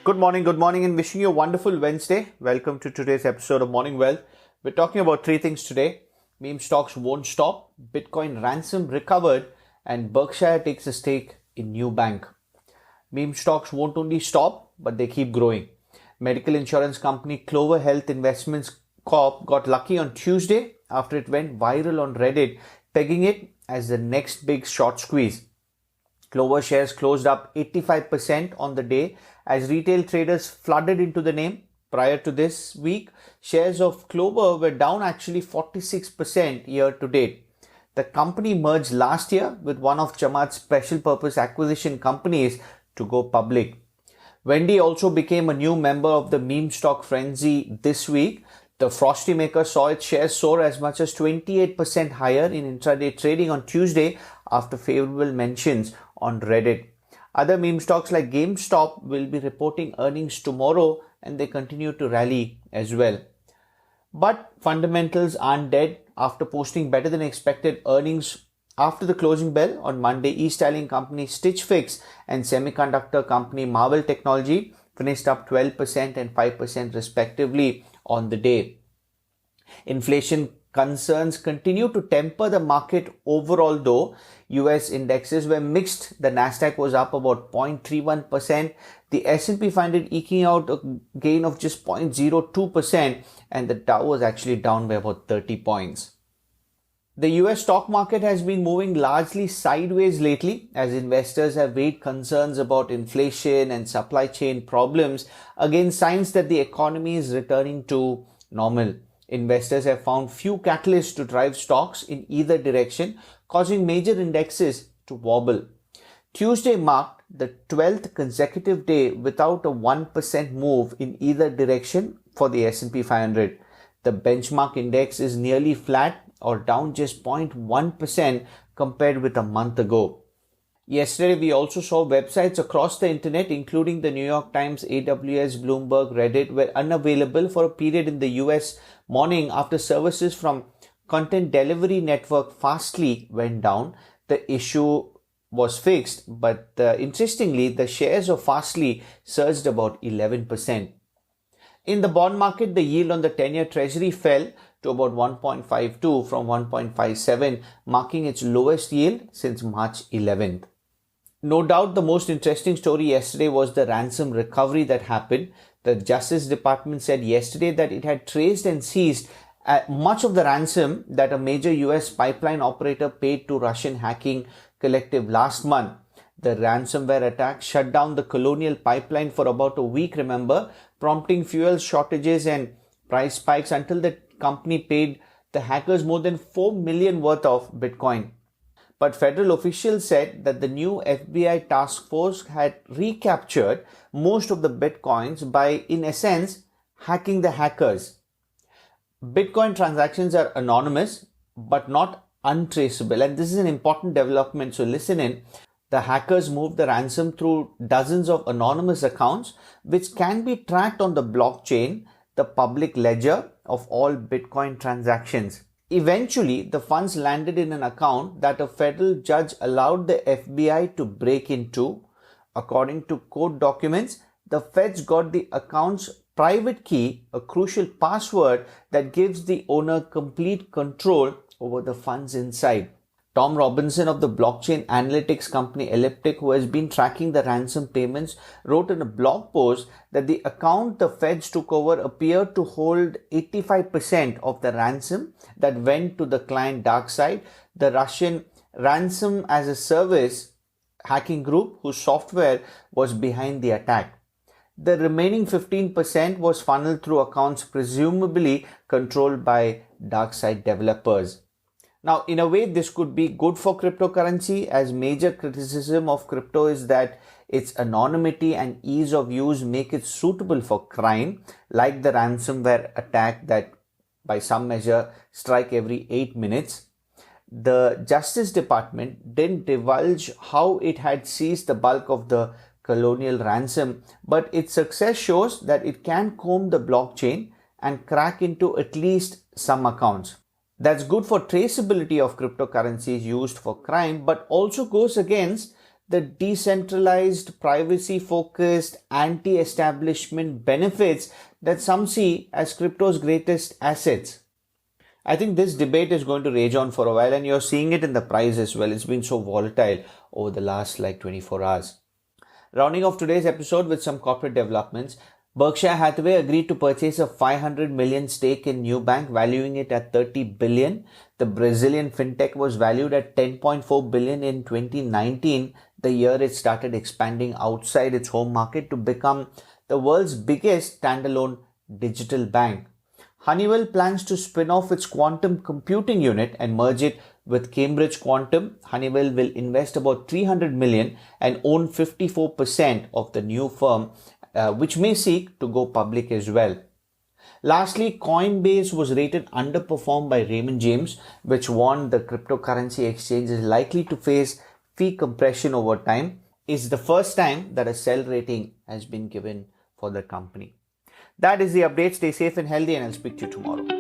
Good morning, and wishing you a wonderful Wednesday. Welcome to today's episode of Morning Wealth. We're talking about three things today. Meme stocks won't stop, Bitcoin ransom recovered, and Berkshire takes a stake in Nubank. Meme stocks won't only stop, but they keep growing. Medical insurance company Clover Health Investments Corp got lucky on Tuesday after it went viral on Reddit, pegging it as the next big short squeeze. Clover shares closed up 85% on the day as retail traders flooded into the name. Prior to this week, shares of Clover were down actually 46% year to date. The company merged last year with one of Chamath's special purpose acquisition companies to go public. Wendy also became a new member of the meme stock frenzy this week. The Frosty maker saw its shares soar as much as 28% higher in intraday trading on Tuesday after favorable mentions on Reddit. Other meme stocks like GameStop will be reporting earnings tomorrow, and they continue to rally as well. But fundamentals aren't dead. After posting better than expected earnings after the closing bell on Monday, e-styling company Stitch Fix and semiconductor company Marvell Technology finished up 12% and 5% respectively on the day. Inflation concerns continue to temper the market overall though. US indexes were mixed. The Nasdaq was up about 0.31%. The S&P found it eking out a gain of just 0.02%, and the Dow was actually down by about 30 points. The US stock market has been moving largely sideways lately as investors have weighed concerns about inflation and supply chain problems against signs that the economy is returning to normal. Investors have found few catalysts to drive stocks in either direction, causing major indexes to wobble. Tuesday marked the 12th consecutive day without a 1% move in either direction for the S&P 500. The benchmark index is nearly flat or down just 0.1% compared with a month ago. Yesterday, we also saw websites across the internet, including the New York Times, AWS, Bloomberg, Reddit, were unavailable for a period in the US morning after services from content delivery network Fastly went down. The issue was fixed, but interestingly, the shares of Fastly surged about 11%. In the bond market, the yield on the 10-year Treasury fell to about 1.52 from 1.57, marking its lowest yield since March 11th. No doubt the most interesting story yesterday was the ransom recovery that happened. The Justice Department said yesterday that it had traced and seized much of the ransom that a major US pipeline operator paid to Russian hacking collective last month. The ransomware attack shut down the Colonial pipeline for about a week, remember, prompting fuel shortages and price spikes until the company paid the hackers more than $4 million worth of Bitcoin. But federal officials said that the new FBI task force had recaptured most of the Bitcoins by, in essence, hacking the hackers. Bitcoin transactions are anonymous but not untraceable, and this is an important development, so listen in. The hackers moved the ransom through dozens of anonymous accounts which can be tracked on the blockchain, the public ledger of all Bitcoin transactions. Eventually, the funds landed in an account that a federal judge allowed the FBI to break into. According to court documents, the feds got the account's private key, a crucial password that gives the owner complete control over the funds inside. Tom Robinson of the blockchain analytics company Elliptic, who has been tracking the ransom payments, wrote in a blog post that the account the feds took over appeared to hold 85% of the ransom that went to the client DarkSide, the Russian ransom as a service hacking group whose software was behind the attack. The remaining 15% was funneled through accounts presumably controlled by DarkSide developers. Now, in a way, this could be good for cryptocurrency, as major criticism of crypto is that its anonymity and ease of use make it suitable for crime, like the ransomware attack that by some measure strike every 8 minutes. The Justice Department didn't divulge how it had seized the bulk of the Colonial ransom, but its success shows that it can comb the blockchain and crack into at least some accounts. That's good for traceability of cryptocurrencies used for crime, but also goes against the decentralized, privacy-focused, anti-establishment benefits that some see as crypto's greatest assets. I think this debate is going to rage on for a while, and you're seeing it in the price as well. It's been so volatile over the last 24 hours. Rounding off today's episode with some corporate developments, Berkshire Hathaway agreed to purchase a 500 million stake in Nubank, valuing it at 30 billion. The Brazilian fintech was valued at 10.4 billion in 2019, the year it started expanding outside its home market to become the world's biggest standalone digital bank. Honeywell plans to spin off its quantum computing unit and merge it with Cambridge Quantum. Honeywell will invest about 300 million and own 54% of the new firm, which may seek to go public as well. Lastly, Coinbase was rated underperformed by Raymond James, which warned the cryptocurrency exchange is likely to face fee compression over time. It's the first time that a sell rating has been given for the company. That is the update. Stay safe and healthy, and I'll speak to you tomorrow.